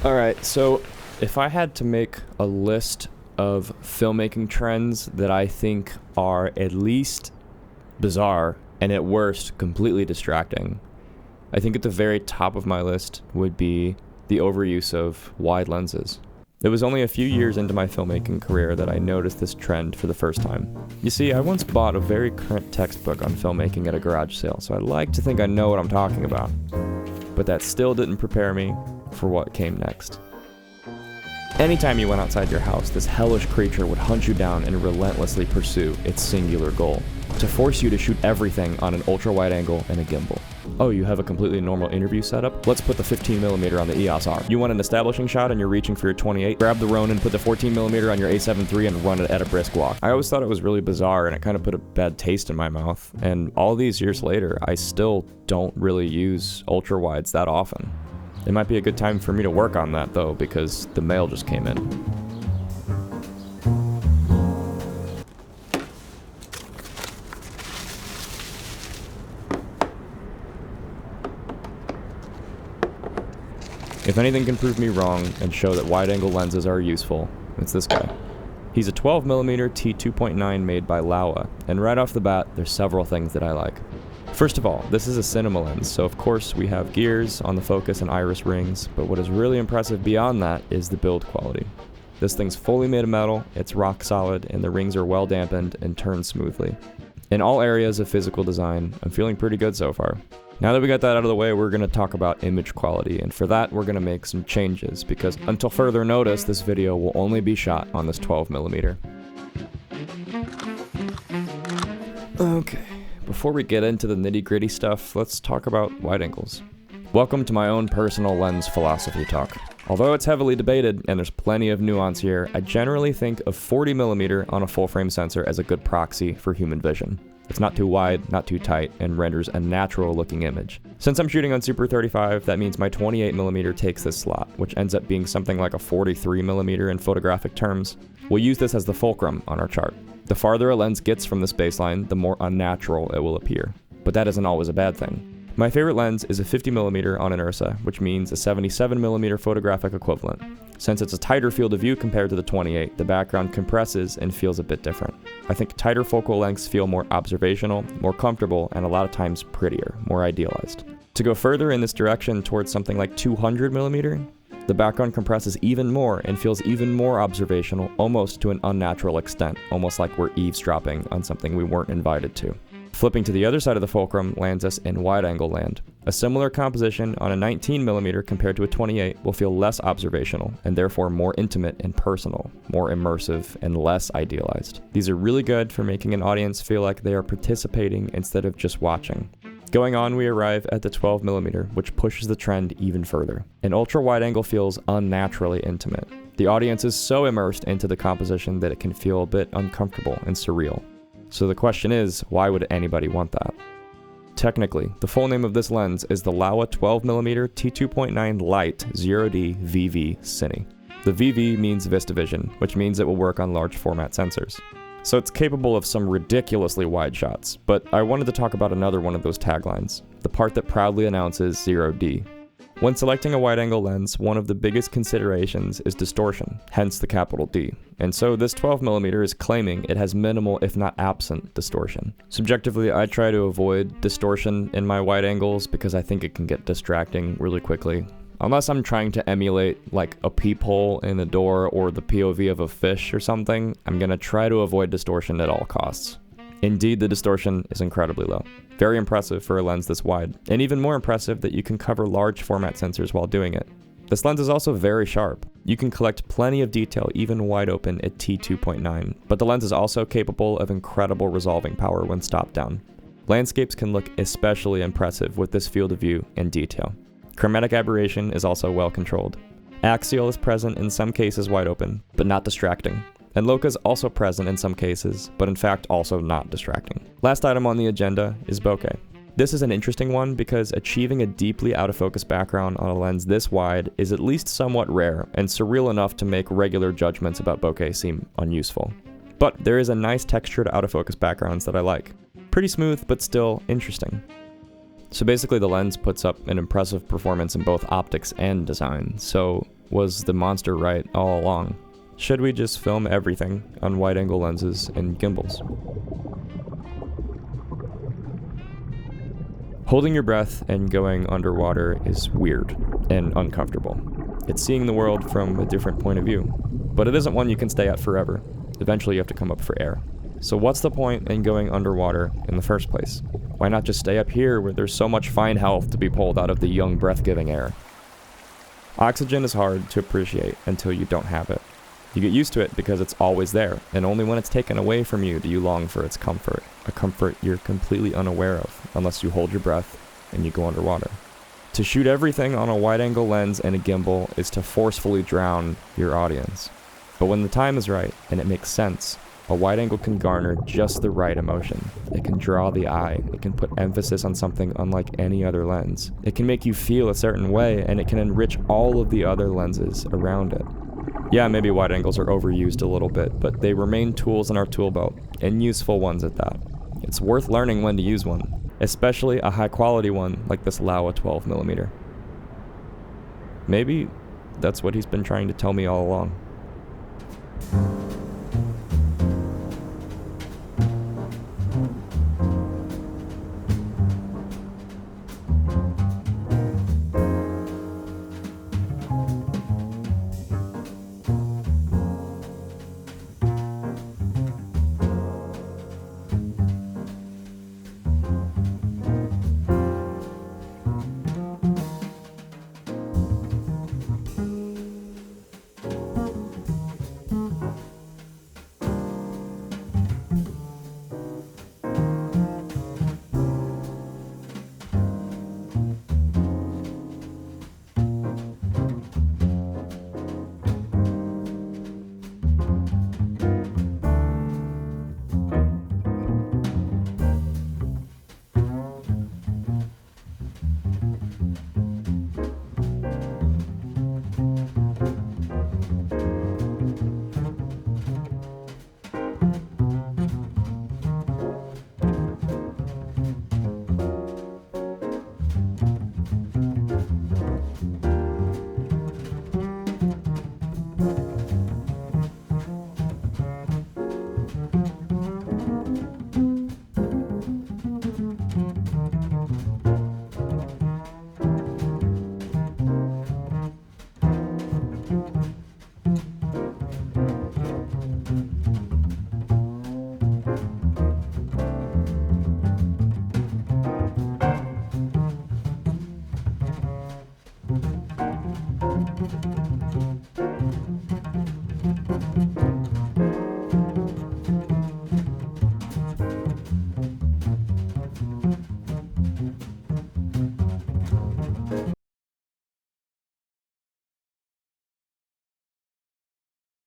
Alright, so if I had to make a list of filmmaking trends that I think are at least bizarre and at worst completely distracting, I think at the very top of my list would be the overuse of wide lenses. It was only a few years into my filmmaking career that I noticed this trend for the first time. You see, I once bought a very current textbook on filmmaking at a garage sale, so I like to think I know what I'm talking about. But that still didn't prepare me for what came next. Anytime you went outside your house, this hellish creature would hunt you down and relentlessly pursue its singular goal: to force you to shoot everything on an ultra-wide angle and a gimbal. Oh, you have a completely normal interview setup? Let's put the 15mm on the EOS R. You want an establishing shot and you're reaching for your 28? Grab the Ronin, put the 14mm on your A7 III and run it at a brisk walk. I always thought it was really bizarre and it kind of put a bad taste in my mouth. And all these years later, I still don't really use ultra-wides that often. It might be a good time for me to work on that though, because the mail just came in. If anything can prove me wrong and show that wide-angle lenses are useful, it's this guy. He's a 12mm t2.9 made by Laowa, and right off the bat, there's several things that I like. First of all, this is a cinema lens, so of course we have gears on the focus and iris rings, but what is really impressive beyond that is the build quality. This thing's fully made of metal, it's rock solid, and the rings are well dampened and turn smoothly. In all areas of physical design, I'm feeling pretty good so far. Now that we got that out of the way, we're going to talk about image quality, and for that we're going to make some changes, because until further notice, this video will only be shot on this 12mm. Okay, before we get into the nitty-gritty stuff, let's talk about wide angles. Welcome to my own personal lens philosophy talk. Although it's heavily debated, and there's plenty of nuance here, I generally think of 40mm on a full-frame sensor as a good proxy for human vision. It's not too wide, not too tight, and renders a natural-looking image. Since I'm shooting on Super 35, that means my 28mm takes this slot, which ends up being something like a 43mm in photographic terms. We'll use this as the fulcrum on our chart. The farther a lens gets from this baseline, the more unnatural it will appear. But that isn't always a bad thing. My favorite lens is a 50mm on an Ursa, which means a 77mm photographic equivalent. Since it's a tighter field of view compared to the 28, the background compresses and feels a bit different. I think tighter focal lengths feel more observational, more comfortable, and a lot of times prettier, more idealized. To go further in this direction towards something like 200mm, the background compresses even more and feels even more observational, almost to an unnatural extent, almost like we're eavesdropping on something we weren't invited to. Flipping to the other side of the fulcrum lands us in wide-angle land. A similar composition on a 19mm compared to a 28 will feel less observational, and therefore more intimate and personal, more immersive, and less idealized. These are really good for making an audience feel like they are participating instead of just watching. Going on, we arrive at the 12mm, which pushes the trend even further. An ultra-wide angle feels unnaturally intimate. The audience is so immersed into the composition that it can feel a bit uncomfortable and surreal. So the question is, why would anybody want that? Technically, the full name of this lens is the Laowa 12mm t2.9 Lite 0D VV Cine. The VV means VistaVision, which means it will work on large format sensors. So it's capable of some ridiculously wide shots, but I wanted to talk about another one of those taglines, the part that proudly announces 0D. When selecting a wide-angle lens, one of the biggest considerations is distortion, hence the capital D. And so this 12mm is claiming it has minimal, if not absent, distortion. Subjectively, I try to avoid distortion in my wide angles because I think it can get distracting really quickly. Unless I'm trying to emulate like a peephole in a door or the POV of a fish or something, I'm gonna try to avoid distortion at all costs. Indeed, the distortion is incredibly low. Very impressive for a lens this wide, and even more impressive that you can cover large format sensors while doing it. This lens is also very sharp. You can collect plenty of detail even wide open at t2.9, but the lens is also capable of incredible resolving power when stopped down. Landscapes can look especially impressive with this field of view and detail. Chromatic aberration is also well controlled. Axial is present in some cases wide open, but not distracting. And Loca is also present in some cases, but in fact also not distracting. Last item on the agenda is bokeh. This is an interesting one because achieving a deeply out of focus background on a lens this wide is at least somewhat rare and surreal enough to make regular judgments about bokeh seem unuseful. But there is a nice textured out of focus backgrounds that I like. Pretty smooth, but still interesting. So basically the lens puts up an impressive performance in both optics and design. So was the monster right all along? Should we just film everything on wide-angle lenses and gimbals? Holding your breath and going underwater is weird and uncomfortable. It's seeing the world from a different point of view, but it isn't one you can stay at forever. Eventually you have to come up for air. So what's the point in going underwater in the first place? Why not just stay up here where there's so much fine health to be pulled out of the young, breath-giving air? Oxygen is hard to appreciate until you don't have it. You get used to it because it's always there, and only when it's taken away from you do you long for its comfort, a comfort you're completely unaware of unless you hold your breath and you go underwater. To shoot everything on a wide-angle lens and a gimbal is to forcefully drown your audience. But when the time is right and it makes sense, a wide-angle can garner just the right emotion. It can draw the eye. It can put emphasis on something unlike any other lens. It can make you feel a certain way, and it can enrich all of the other lenses around it. Yeah, maybe wide angles are overused a little bit, but they remain tools in our tool belt, and useful ones at that. It's worth learning when to use one, especially a high-quality one like this Laowa 12mm. Maybe that's what he's been trying to tell me all along.